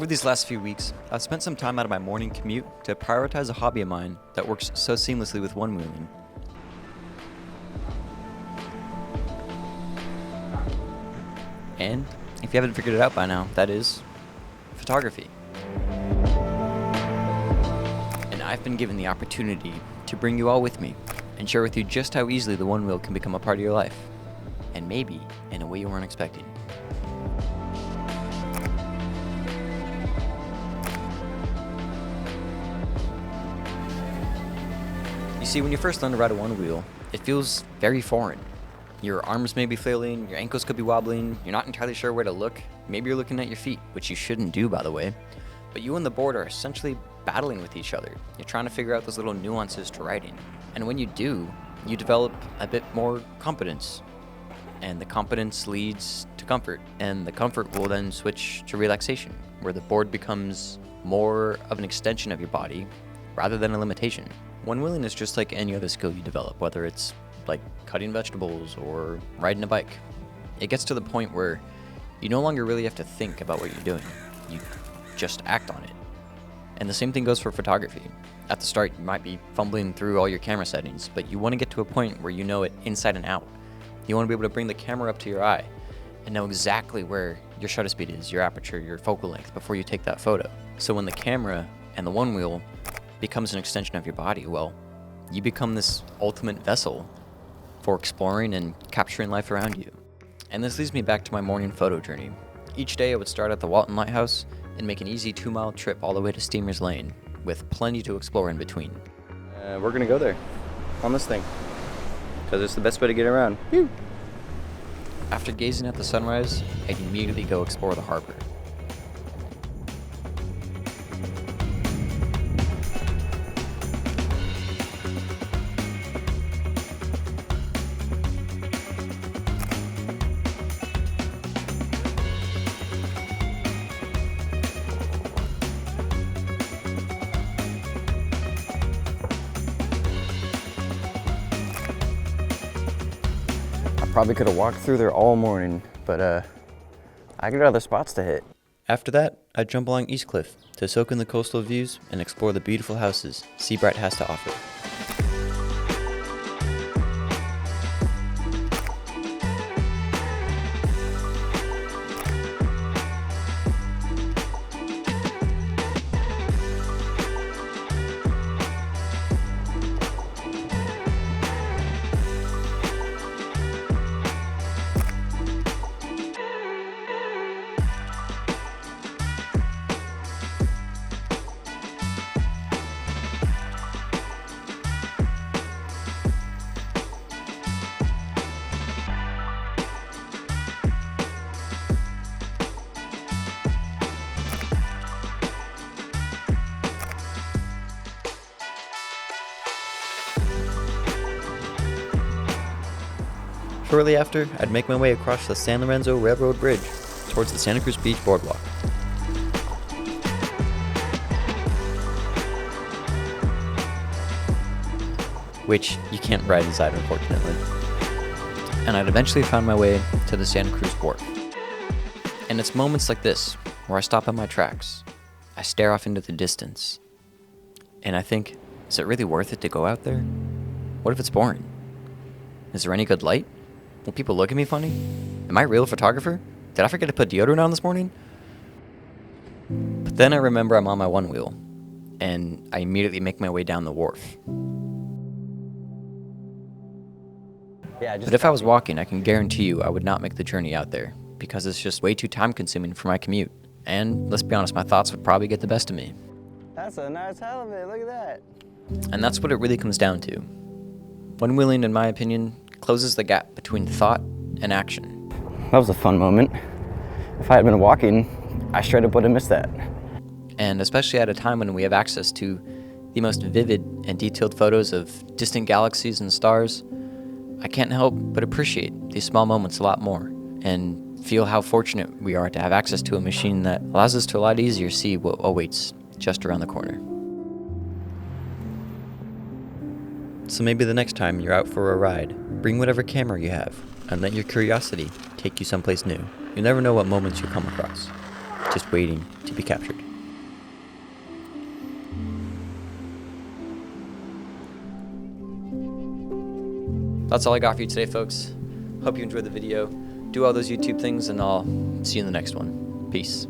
Over these last few weeks, I've spent some time out of my morning commute to prioritize a hobby of mine that works so seamlessly with onewheeling. And, if you haven't figured it out by now, that is photography. And I've been given the opportunity to bring you all with me and share with you just how easily the onewheel can become a part of your life. And maybe in a way you weren't expecting. You see, when you first learn to ride a onewheel, it feels very foreign. Your arms may be flailing, your ankles could be wobbling, you're not entirely sure where to look. Maybe you're looking at your feet, which you shouldn't do, by the way. But you and the board are essentially battling with each other. You're trying to figure out those little nuances to riding. And when you do, you develop a bit more competence. And the competence leads to comfort. And the comfort will then switch to relaxation, where the board becomes more of an extension of your body rather than a limitation. Onewheeling is just like any other skill you develop, whether it's like cutting vegetables or riding a bike. It gets to the point where you no longer really have to think about what you're doing. You just act on it. And the same thing goes for photography. At the start, you might be fumbling through all your camera settings, but you want to get to a point where you know it inside and out. You want to be able to bring the camera up to your eye and know exactly where your shutter speed is, your aperture, your focal length before you take that photo. So when the camera and the onewheel becomes an extension of your body, well, you become this ultimate vessel for exploring and capturing life around you. And this leads me back to my morning photo journey. Each day I would start at the Walton Lighthouse and make an easy 2-mile trip all the way to Steamer's Lane, with plenty to explore in between. We're gonna go there on this thing because it's the best way to get around. Whew. After gazing at the sunrise, I'd immediately go explore the harbor. Probably could have walked through there all morning, but I got other spots to hit. After that, I'd jump along East Cliff to soak in the coastal views and explore the beautiful houses Seabright has to offer. Shortly after, I'd make my way across the San Lorenzo Railroad Bridge towards the Santa Cruz Beach Boardwalk. Which you can't ride inside, unfortunately. And I'd eventually find my way to the Santa Cruz Wharf. And it's moments like this where I stop in my tracks. I stare off into the distance. And I think, is it really worth it to go out there? What if it's boring? Is there any good light? Will people look at me funny? Am I a real photographer? Did I forget to put deodorant on this morning? But then I remember I'm on my onewheel, and I immediately make my way down the wharf. But if I was walking, I can guarantee you I would not make the journey out there, because it's just way too time consuming for my commute. And let's be honest, my thoughts would probably get the best of me. That's a nice helmet, look at that. And that's what it really comes down to. Onewheeling, in my opinion, closes the gap between thought and action. That was a fun moment. If I had been walking, I straight up would have missed that. And especially at a time when we have access to the most vivid and detailed photos of distant galaxies and stars, I can't help but appreciate these small moments a lot more and feel how fortunate we are to have access to a machine that allows us to a lot easier see what awaits just around the corner. So maybe the next time you're out for a ride, bring whatever camera you have and let your curiosity take you someplace new. You never know what moments you'll come across. just waiting to be captured. That's all I got for you today, folks. Hope you enjoyed the video. Do all those YouTube things, and I'll see you in the next one. Peace.